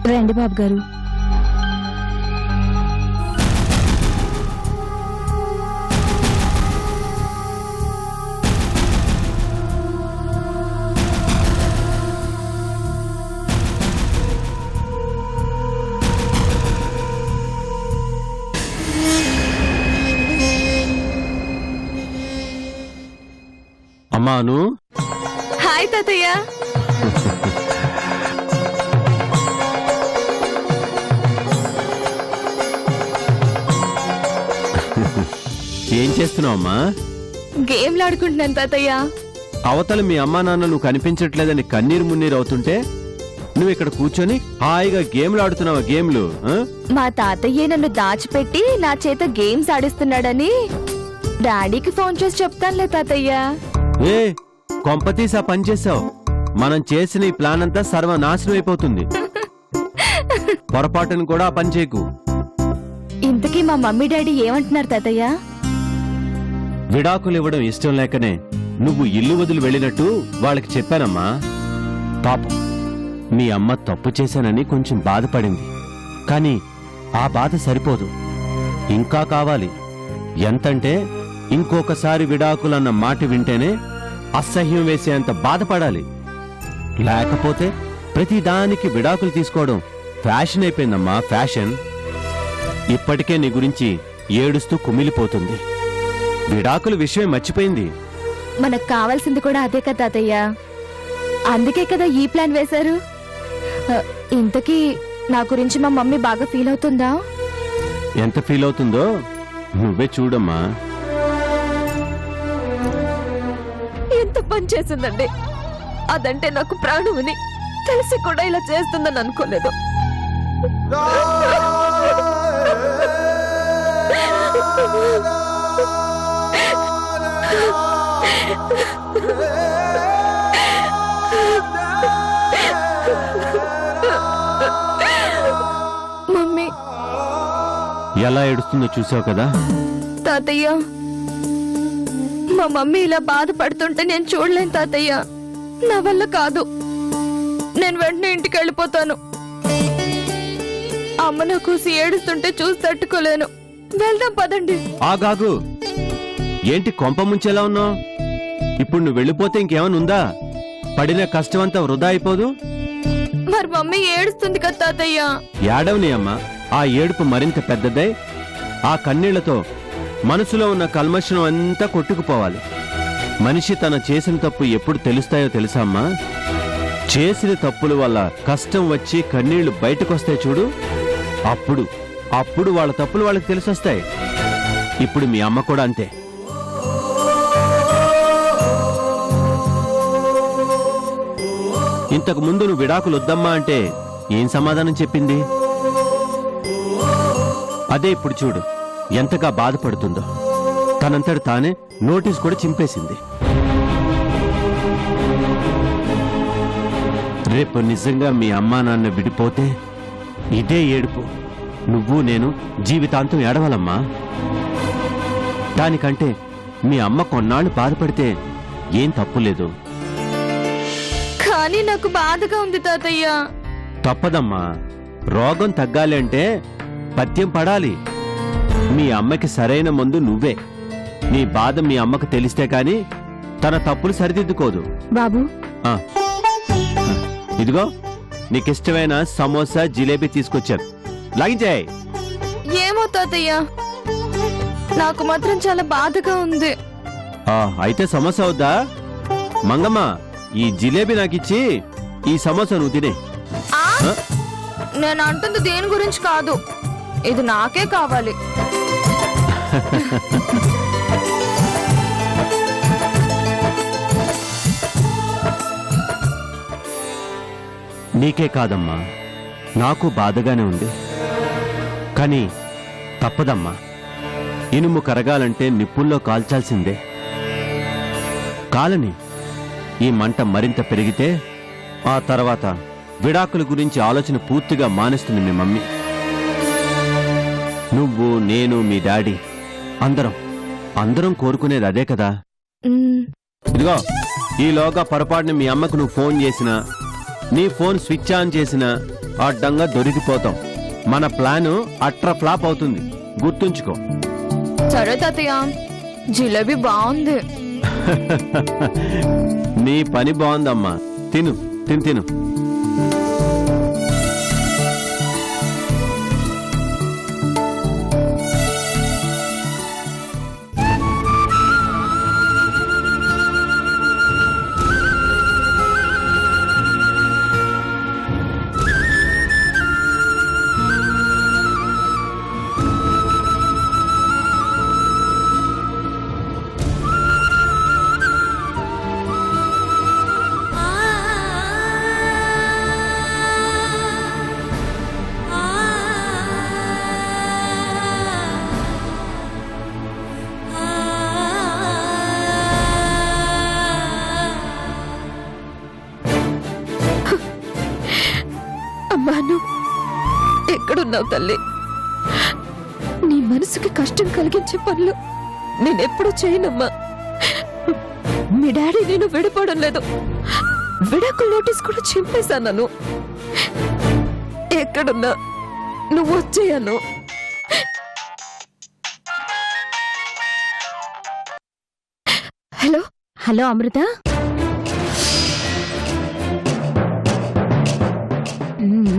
రండి బాబు గారు. అమ్మాను. హాయ్ తాతయ్య. ఏం చేస్తున్నావు అమ్మా? గేమ్లు ఆడుకుంటున్నాను తాతయ్య. అవతల మీ అమ్మా నాన్న నువ్వు కనిపించట్లేదని కన్నీరు మున్నీరు అవుతుంటే నువ్వు ఇక్కడ కూర్చొని హాయిగా గేమ్లు ఆడుతున్నావా? గేమ్లు మా తాతయ్య నన్ను దాచిపెట్టి నా చేత గేమ్స్ ఆడిస్తున్నాడని డాడీకి ఫోన్ చేసి చెప్తానులే తాతయ్య. ఏ కొంపతీసా పని చేసావు. మనం చేసిన ఈ ప్లాన్ అంతా సర్వనాశనం అయిపోతుంది. పొరపాటును కూడా ఆ పని చేయకు. ఇంతకీ మా మమ్మీ డాడీ ఏమంటున్నారు తాతయ్య? విడాకులు ఇవ్వడం ఇష్టం లేకనే నువ్వు ఇల్లు వదిలి వెళ్ళినట్టు వాళ్ళకి చెప్పానమ్మా. పాపం మీ అమ్మ తప్పు చేశానని కొంచెం బాధపడింది. కానీ ఆ బాధ సరిపోదు, ఇంకా కావాలి. ఎంతంటే ఇంకొకసారి విడాకులన్న మాట వింటేనే అసహ్యం వేసేంత బాధపడాలి. లేకపోతే ప్రతిదానికి విడాకులు తీసుకోవడం ఫ్యాషన్ అయిపోయిందమ్మా, ఫ్యాషన్. ఇప్పటికే నీ గురించి ఏడుస్తూ కుమిలిపోతుంది. విడాకుల విషయం మర్చిపోయింది. మనకు కావాల్సింది కూడా అదే కదా తాతయ్య. అందుకే కదా ఈ ప్లాన్ వేశారు. ఇంతకీ నా గురించి మా మమ్మీ బాగా ఫీల్ అవుతుందా? ఎంత ఫీల్ అవుతుందో నువ్వే చూడమ్మా. ఎంత పని చేసిందండి. అదంటే నాకు ప్రాణమని తెలిసి కూడా ఇలా చేస్తుందని అనుకోలేదు. మమ్మీ ఎలా ఏడుస్తుందో చూసావు కదా తాతయ్య. మా మమ్మీ ఇలా బాధపడుతుంటే నేను చూడలేను తాతయ్య. నా వల్ల కాదు. నేను వెంటనే ఇంటికి వెళ్ళిపోతాను. అమ్మ నా కూసి ఏడుస్తుంటే చూసి తట్టుకోలేను. వెళ్దాం పదండి. ఆగాగు. ఏంటి కొంప ముంచేలా ఉన్నావు? ఇప్పుడు నువ్వు వెళ్ళిపోతే ఇంకేమైనా ఉందా? పడిన కష్టమంతా వృధా అయిపోదు? మరి మమ్మీ ఏడుస్తుంది కదా తాతయ్య. ఏడవని అమ్మ. ఆ ఏడుపు మరింత పెద్దదై ఆ కన్నీళ్లతో మనసులో ఉన్న కల్మషం అంతా కొట్టుకుపోవాలి. మనిషి తన చేసిన తప్పు ఎప్పుడు తెలుస్తాయో తెలుసా అమ్మా? చేసిన తప్పుల వల్ల కష్టం వచ్చి కన్నీళ్లు బయటకొస్తాయి చూడు, అప్పుడు వాళ్ళ తప్పులు వాళ్ళకి తెలిసొస్తాయి. ఇప్పుడు మీ అమ్మ కూడా అంతే. ఇంతకు ముందు నువ్వు విడాకులు వద్దమ్మా అంటే ఏం సమాధానం చెప్పింది? అదే ఇప్పుడు చూడు ఎంతగా బాధపడుతుందో. తనంతటి తానే నోటీస్ కూడా చింపేసింది. రేపు నిజంగా మీ అమ్మా నాన్న విడిపోతే ఇదే ఏడుపు నువ్వు నేను జీవితాంతం ఏడవాలమ్మా. దానికంటే మీ అమ్మ కొన్నాళ్ళు బాధపడితే ఏం తప్పులేదు. కానీ నాకు బాధగా ఉంది తాతయ్య. తప్పదమ్మా. రోగం తగ్గాలి అంటే పథ్యం పడాలి. మీ అమ్మకి సరైన మందు నువ్వే. నీ బాధ మీ అమ్మకు తెలిస్తే కాని తన తప్పులు సరిదిద్దుకోదు. బాబు ఇదిగో నీకిష్టమైన సమోసా జిలేబీ తీసుకొచ్చాను, లాగించాయి. ఏమో తాతయ్య, నాకు మాత్రం చాలా బాధగా ఉంది. అయితే సమోసా వద్దా? మంగమ్మ, ఈ జిలేబీ నాకిచ్చి ఈ సమోసా నువ్వు తినే. నేను అంటుంది దేని గురించి కాదు, ఇది నాకే కావాలి. నీకే కాదమ్మా, నాకు బాధగానే ఉంది. కానీ తప్పదమ్మా. ఇనుము కరగాలంటే నిప్పుల్లో కాల్చాల్సిందే. కాలని ఈ మంట మరింత పెరిగితే ఆ తర్వాత విడాకుల గురించి ఆలోచన పూర్తిగా మానేస్తుంది మీ మమ్మీ. నువ్వు, నేను, మీ డాడీ అందరం కోరుకునేది అదే కదా. ఇదిగో ఈలోగా పొరపాటున మీ అమ్మకు నువ్వు ఫోన్ చేసినా నీ ఫోన్ స్విచ్ ఆన్ చేసినా అడ్డంగా దొరికిపోతాం. మన ప్లాను అట్ర ఫ్లాప్ అవుతుంది, గుర్తుంచుకో. సరే తాతయ్య, జిలేబీ బాగుంది. నీ పని బాగుందమ్మా. తిను తిను తిను. అమ్మాను, ఎక్కడున్నావు తల్లి? నీ మనసుకి కష్టం కలిగించే పనులు నేనెప్పుడు చేయనమ్మా. మీ డాడీ నేను విడిపోవడం లేదు, విడాకుల నోటీస్ కూడా చింపేశాను. ఎక్కడున్నా నువ్వు వచ్చేయను. హలో హలో అమృత,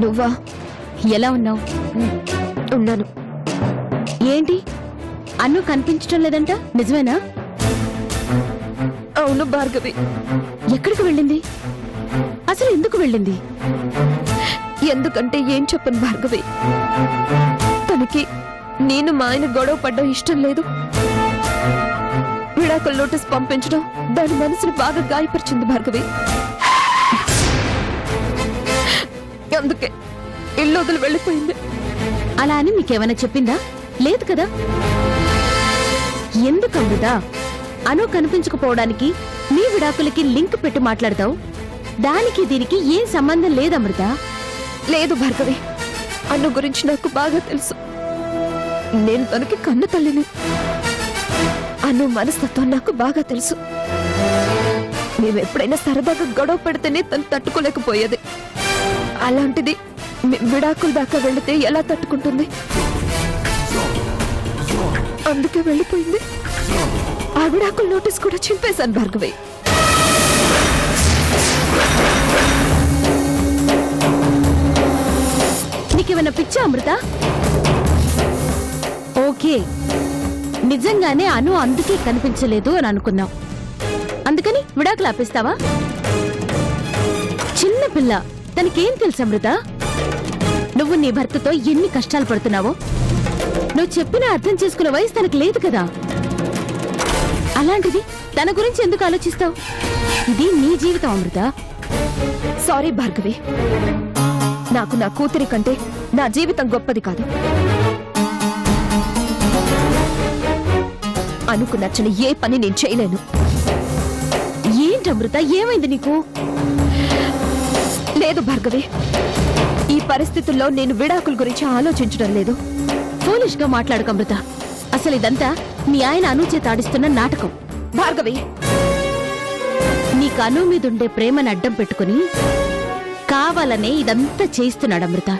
నువ్వా? ఎలా ఉన్నావు? ఉన్నాను. ఏంటి అన్ను కనిపించడం లేదంట, నిజమేనా? అవును భార్గవి. ఎక్కడికి వెళ్ళింది? అసలు ఎందుకు వెళ్ళింది? ఎందుకంటే ఏం చెప్పను భార్గవి, తనకి నేను మా ఆయన గొడవ పడ్డం ఇష్టం లేదు. విడాకుల నోటీస్ పంపించడం దాని మనసుని బాగా గాయపరిచింది భార్గవి. అందుకే ఇల్లు వదిలి వెళ్ళిపోయింది. అలా అని మీకేమైనా చెప్పిందా? లేదు కదా. ఎందుకు అమృత అను కనిపించకపోవడానికి మీ విడాకులకి లింక్ పెట్టి మాట్లాడతావు? దానికి దీనికి ఏం సంబంధం లేదు అమృత. లేదు భార్గవి, అన్ను గురించి నాకు బాగా తెలుసు. నేను తనకి కన్న తల్లిని. అన్ను మనస్తత్వం నాకు బాగా తెలుసు. మేమెప్పుడైనా సరదాగా గొడవ పెడితేనే తను తట్టుకోలేకపోయేది. అలాంటిది విడాకుల దాకా వెళితే ఎలా తట్టుకుంటుంది? అందుకే వెళ్ళిపోయింది. ఆ విడాకుల నోటీస్ కూడా చింపేశాను భార్గవి. నీకేమైనా పిచ్చా అమృత? ఓకే, నిజంగానే అను అందుకే కనిపించలేదు అని అనుకున్నాం, అందుకని విడాకులు ఆపేస్తావా? చిన్న పిల్ల, తనకేం తెలుసు అమృత? నువ్వు నీ భర్తతో ఎన్ని కష్టాలు పడుతున్నావో నువ్వు చెప్పినా అర్థం చేసుకునే వయసు తనకు లేదు కదా. అలాంటిది తన గురించి ఎందుకు ఆలోచిస్తావు? ఇది నీ జీవితం అమృత. సారీ భార్గవి, నాకు నా కూతురి కంటే నా జీవితం గొప్పది కాదు. అనుకు నచ్చని ఏ పని నేను చేయలేను. ఏంటి అమృత, ఏమైంది నీకు? లేదు భార్గవి, ఈ పరిస్థితుల్లో నేను విడాకుల గురించి ఆలోచించడం లేదు. ఫోలిష్ గా మాట్లాడకు అమృత. అసలు ఇదంతా మీ ఆయన అను చేత ఆడిస్తున్న నాటకం. భార్గవి, నీకు అను మీదుండే ప్రేమను అడ్డం పెట్టుకుని కావాలనే ఇదంతా చేయిస్తున్నాడు అమృత.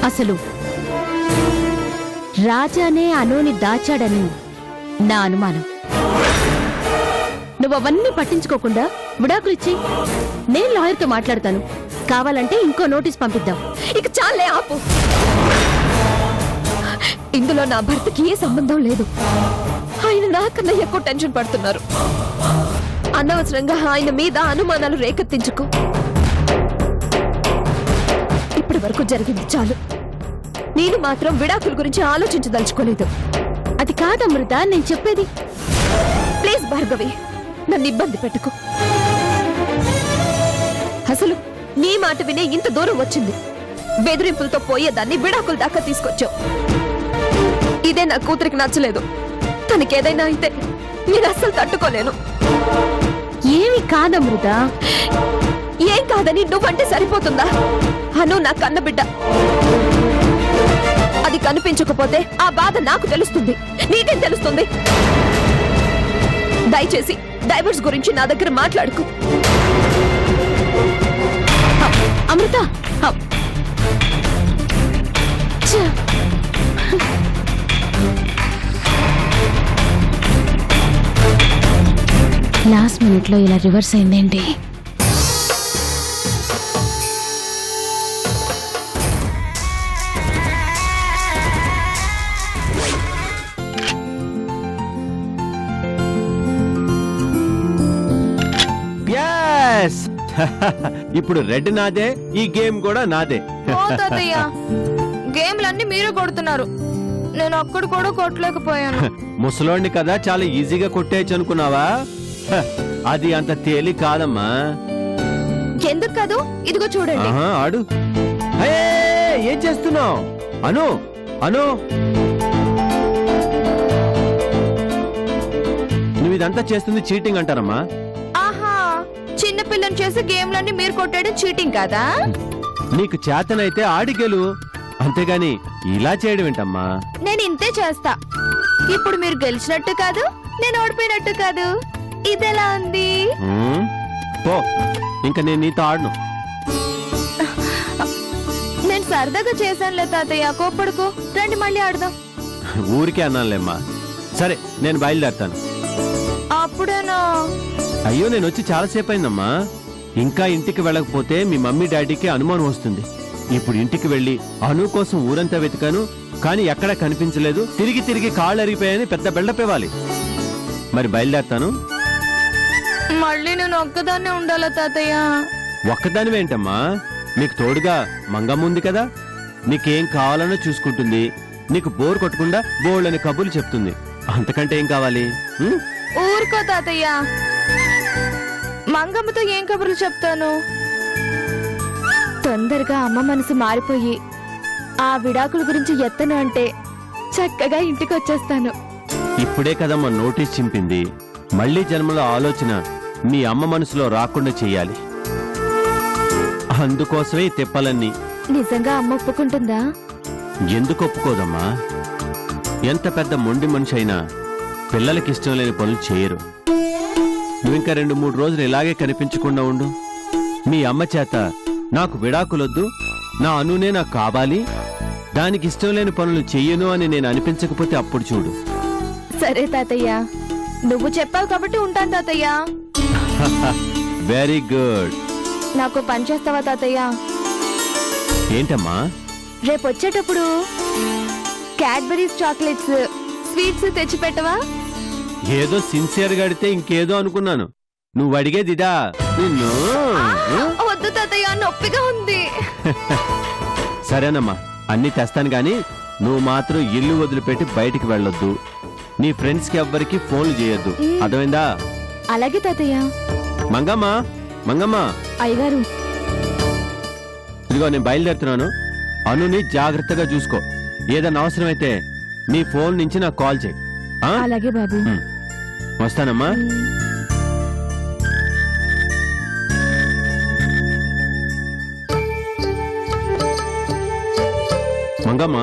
అసలు రాజానే అనుని దాచాడని నా అనుమానం. నువ్వన్నీ పట్టించుకోకుండా విడాకులిచ్చి నేను లాయర్తో మాట్లాడతాను. కావాలంటే ఇంకో నోటీస్ పంపిద్దాం. ఇక చాలే, ఆపు. ఇందులో నా భర్తకి ఏ సంబంధం లేదు. ఆయన నాకన్నా ఎక్కువ టెన్షన్ పడుతున్నారు. అనవసరంగా ఆయన మీద అనుమానాలు రేకెత్తించుకో. ఇప్పటి వరకు జరిగింది చాలు. నేను మాత్రం విడాకుల గురించి ఆలోచించదలుచుకోలేదు. అది కాదమృత నేను చెప్పేది. ప్లీజ్ భార్గవి, నన్ను ఇబ్బంది పెట్టుకో. అసలు నీ మాట వినే ఇంత దూరం వచ్చింది. బెదిరింపులతో పోయేదాన్ని విడాకుల దాకా తీసుకొచ్చావు. ఇదే నా కూతురికి నచ్చలేదు. తనకేదైనా అయితే నేను అస్సలు తట్టుకోలేను. ఏమి కాదమృత. ఏం కాదని నువ్వంటే సరిపోతుందా? అను నా కన్నబిడ్డ. అది కనిపించకపోతే ఆ బాధ నాకు తెలుస్తుంది, నీకేం తెలుస్తుంది? దయచేసి డైవర్స్ గురించి నా దగ్గర మాట్లాడుకో. అమృత ఛ! లాస్ట్ మినిట్ లో ఇలా రివర్స్ అయిందేంటి? yes! ఇప్పుడు రెడ్ నాదే, ఈ గేమ్ కూడా నాదే. ఓ తాతయ్య, గేమ్లన్నీ మీరే కొడుతున్నారు, నేను అక్కడ కూడా కొట్టలేకపోయాను. ముసలోడిని కదా చాలా ఈజీగా కొట్టేయచ్చు అనుకున్నావా? హ, అది అంత తేలి కాదమ్మా. ఎందుకు కాదు, ఇదిగో చూడండి. ఆహా, ఆడు. హే, ఏం చేస్తున్నావు? అను అను, నువ్వు ఇదంతా చేస్తుంది చీటింగ్ అంటారమ్మా. ఆహా, చిన్న పిల్లని చేసి గేమ్లన్నీ మీరు కొట్టేయడం చీటింగ్ కాదా? నీకు చేతనైతే ఆడి గెలు, అంతేగాని ఇలా చేయడం ఏంటమ్మా? నేను ఇంతే చేస్తా. ఇప్పుడు మీరు గెలిచినట్టు కాదు, నేను ఓడిపోయినట్టు కాదు. ఇదెలా ఉంది? ఉమ్, పో, ఇంకా నేను నీతో ఆడను. నేను సరదాగా చేశానులే తాతయ్య, కోప్పడుకో. రండి మళ్ళీ ఆడదాం. ఊరికే అన్నానులేమ్మా. సరే, నేను బయలుదేరతాను. అప్పుడేనా? అయ్యో, నేను వచ్చి చాలాసేపు అయిందమ్మా. ఇంకా ఇంటికి వెళ్ళకపోతే మీ మమ్మీ డాడీకి అనుమానం వస్తుంది. ఇప్పుడు ఇంటికి వెళ్ళి అను కోసం ఊరంతా వెతికాను, కానీ ఎక్కడా కనిపించలేదు. తిరిగి తిరిగి కాళ్ళు అరిగిపోయాయని పెద్ద బిల్డప్ ఇవ్వాలి. మరి బయలుదేరతాను. మళ్ళీ నేను ఒక్కదాన్నే ఉండాలా తాతయ్య? ఒక్కదానివేంటమ్మా, నీకు తోడుగా మంగమ్మ ఉంది కదా. నీకేం కావాలనో చూసుకుంటుంది, నీకు బోర్ కొట్టకుండా బోళ్ళని కబుర్లు చెప్తుంది. అంతకంటే ఏం కావాలి? ఉం? ఊరుకో తాతయ్య, మంగమ్మతో ఏం కబుర్లు చెప్తాను? తొందరగా అమ్మ మనసు మారిపోయి ఆ విడాకుల గురించి ఎత్తను అంటే చక్కగా ఇంటికి వచ్చేస్తాను. ఇప్పుడే కదమ్మా నోటీస్ చింపింది. మళ్ళీ జన్మలో ఆలోచన మీ అమ్మ మనసులో రాకుండా చెయ్యాలి. అందుకోసమే ఈ తిప్పలన్నీ. నిజంగా అమ్మ ఒప్పుకుంటుందా? ఎందుకు ఒప్పుకోదమ్మా? ఎంత పెద్ద మొండి మనిషి అయినా పిల్లలకి ఇష్టం లేని పనులు చేయరు. నువ్వింకా 2-3 రోజులు ఇలాగే కనిపించకుండా ఉండు. మీ అమ్మ చేత నాకు విడాకులొద్దు, నా అనునే నాకు కావాలి, దానికి ఇష్టం లేని పనులు చెయ్యను అని నేను అనిపించకపోతే అప్పుడు చూడు. సరే తాతయ్య, నువ్వు చెప్పావు కాబట్టి ఉంటాను తాతయ్య. Very good. నాకు పని చేస్తావా తాతయ్య? ఏంటమ్మా? రేపు వచ్చేటప్పుడు క్యాడ్బరీస్ చాక్లెట్స్ స్వీట్స్ తెచ్చిపెట్టవా? ఏదో సిన్సియర్ గా అడితే ఇంకేదో అనుకున్నాను. నువ్వు అడిగేది ఇదా? నిన్ను వద్దు తాతయ్య, నొప్పిగా ఉంది. సరేనమ్మా, అన్ని తెస్తాను గాని నువ్వు మాత్రం ఇల్లు వదిలిపెట్టి బయటికి వెళ్ళొద్దు. నీ ఫ్రెండ్స్ కి ఎవ్వరికి ఫోన్లు చేయొద్దు, అర్థమైందా? అలాగే తాతయ్య. మంగమ్మ, మంగమ్మ, అయ్యగారు, ఇదిగో నేను బయలుదేరుతున్నాను. అనుని జాగ్రత్తగా చూసుకో. ఏదన్నా అవసరమైతే నీ ఫోన్ నుంచి నాకు కాల్ చేయి. ఆ? అలాగే బాబు. వస్తానమ్మా. మంగమ్మ,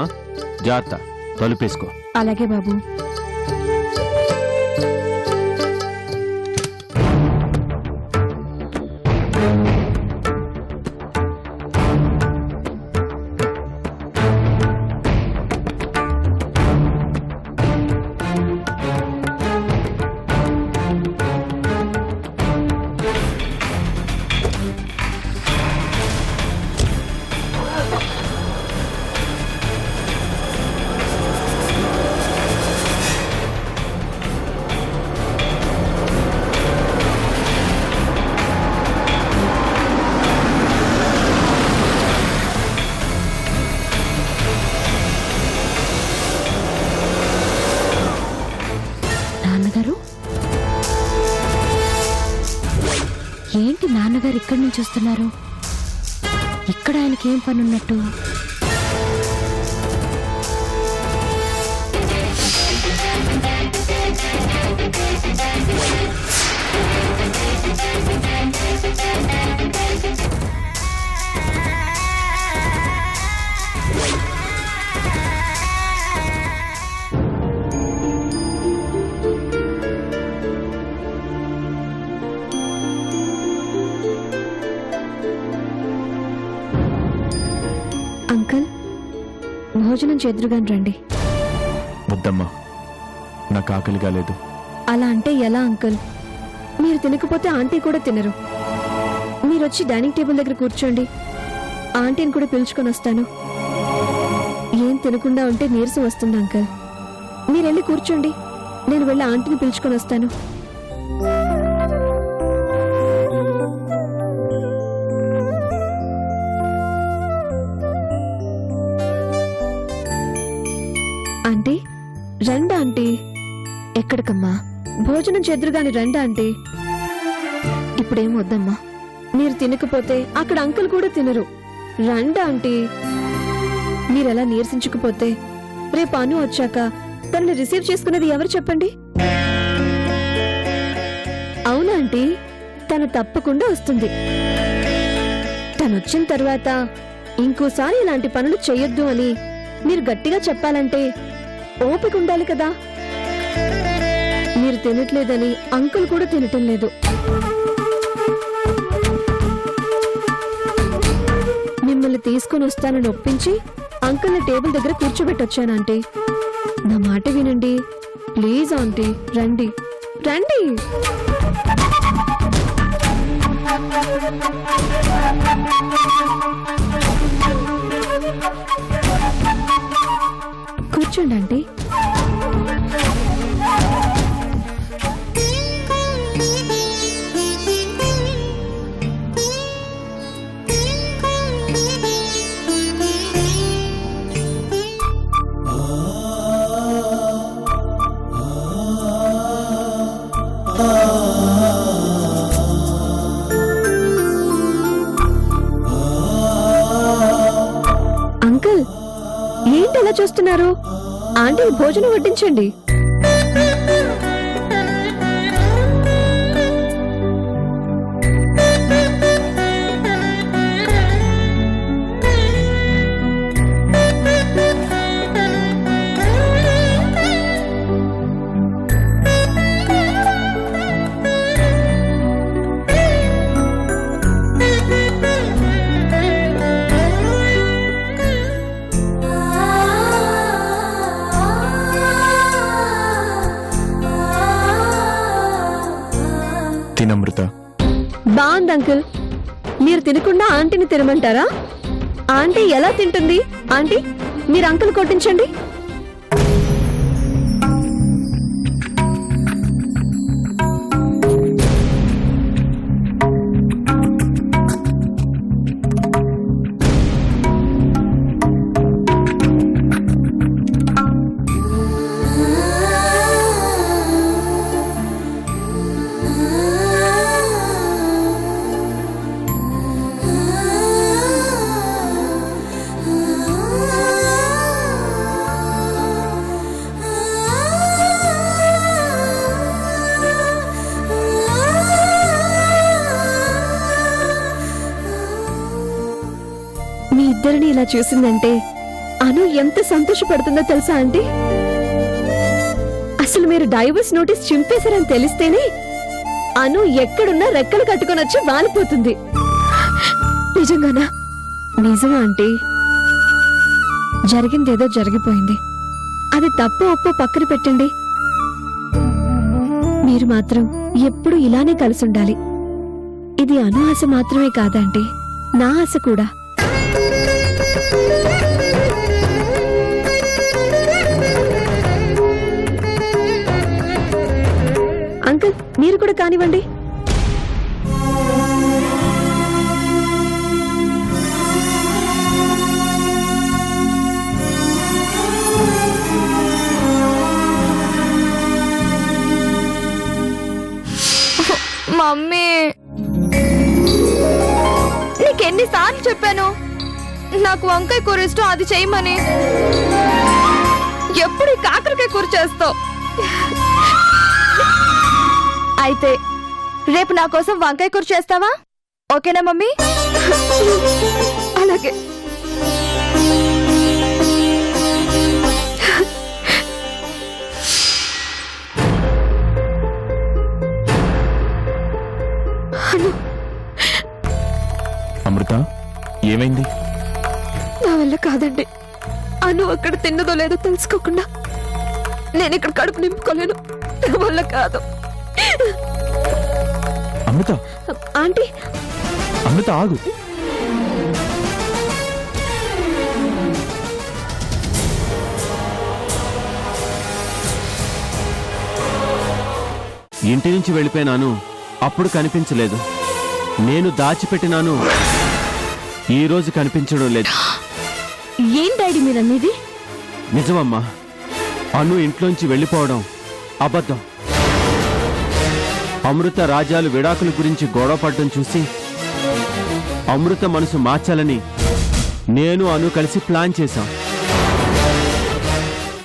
జాగ్రత్త, తలుపేసుకో. అలాగే బాబు. ఏంటి నాన్నగారు ఇక్కడి నుంచి వస్తున్నారు? ఇక్కడ ఆయనకి ఏం పని ఉన్నట్టు? అంకుల్ భోజనం చేద్దురుగాని రండి. వద్దమ్మా, నాకు ఆకలిగా లేదు. అలా అంటే ఎలా అంకుల్? మీరు తినకపోతే ఆంటీ కూడా తినరు. మీరు వచ్చి డైనింగ్ టేబుల్ దగ్గర కూర్చోండి. ఆంటీని కూడా పిలుచుకొని వస్తాను. ఏం తినకుండా ఉంటే నీరసం వస్తుంది అంకుల్. మీరు వెళ్ళి కూర్చోండి, నేను వెళ్ళి ఆంటీని పిలుచుకొని వస్తాను. ఆంటీ రండి ఆంటీ. ఎక్కడికమ్మా? భోజనం చెదురుగాని రండి ఆంటీ. ఇప్పుడేం వద్దమ్మా, మీరు తినకపోతే అక్కడ అంకుల్ కూడా తినరు. రండి ఆంటీ. మీరెలా నీరసించకపోతే రేపు అను వచ్చాక తనని రిసీవ్ చేసుకునేది ఎవరు చెప్పండి? అవునా ఆంటీ, తను తప్పకుండా వస్తుంది. తను వచ్చిన తర్వాత ఇంకోసారి ఇలాంటి పనులు చేయొద్దు అని మీరు గట్టిగా చెప్పాలంటే ఓపిక ఉండాలి కదా. మీరు తినట్లేదని అంకుల్ కూడా తినటం లేదు. మిమ్మల్ని తీసుకుని వస్తానని ఒప్పించి అంకుల్ని టేబుల్ దగ్గర కూర్చోబెట్టొచ్చాను ఆంటీ. నా మాట వినండి ప్లీజ్ ఆంటీ. రండి రండి. కూర్చోండి ఆంటీ. అంకుల్ ఏంటి అలా చూస్తున్నారు? ఆంటీ భోజనం వడ్డించండి. తినమృత. బాగుంది అంకుల్. మీరు తినకుండా ఆంటీని తినమంటారా? ఆంటీ ఎలా తింటుంది? ఆంటీ మీరు అంకుల్ కొట్టించండి. మీ ఇద్దరిని ఇలా చూసిందంటే అను ఎంత సంతోషపడుతుందో తెలుసా ఆంటీ? అసలు మీరు డైవర్స్ నోటీస్ చింపేశారని తెలిస్తేనే అను ఎక్కడున్నా రెక్కలు కట్టుకొని వచ్చి వాలిపోతుంది. నిజంగానా? నిజమా ఆంటీ? జరిగిందేదో జరిగిపోయింది. అది తప్పు ఒప్పు పక్కన పెట్టండి. మీరు మాత్రం ఎప్పుడు ఇలానే కలిసి ఉండాలి. ఇది అను ఆశ మాత్రమే కాదండి, నా ఆశ కూడా. అంకుల్ మీరు కూడా కానివ్వండి. మమ్మీ, నీకెన్నిసార్లు చెప్పాను నాకు వంకాయ కూర ఇష్టం, అది చేయమని. ఎప్పుడు ఈ కాకరకాయ కూర చేస్తావు? అయితే రేపు నా కోసం వంకాయ కూర చేస్తావా? ఓకేనా మమ్మీ? అలాగే. అమృత, ఏమైంది? నా వల్ల కాదండి. అను అక్కడ తిన్నదో లేదో తెలుసుకోకుండా నేను ఇక్కడ కడుపు నింపుకోలేను. నా వల్ల కాదు. అమృత ఆంటీ, అమృత ఆగు. ఇంటి నుంచి వెళ్ళిపోయినాను, అప్పుడు కనిపించలేదు. నేను దాచిపెట్టినాను, ఈ రోజు కనిపించడం లేదు. ఏం డాడీ మీరనేది? నిజమమ్మా, అను ఇంట్లోంచి వెళ్ళిపోవడం అబద్ధం. అమృత రాజాలు విడాకుల గురించి గొడవ పడడం చూసి అమృత మనసు మార్చాలని నేను అను కలిసి ప్లాన్ చేశాం.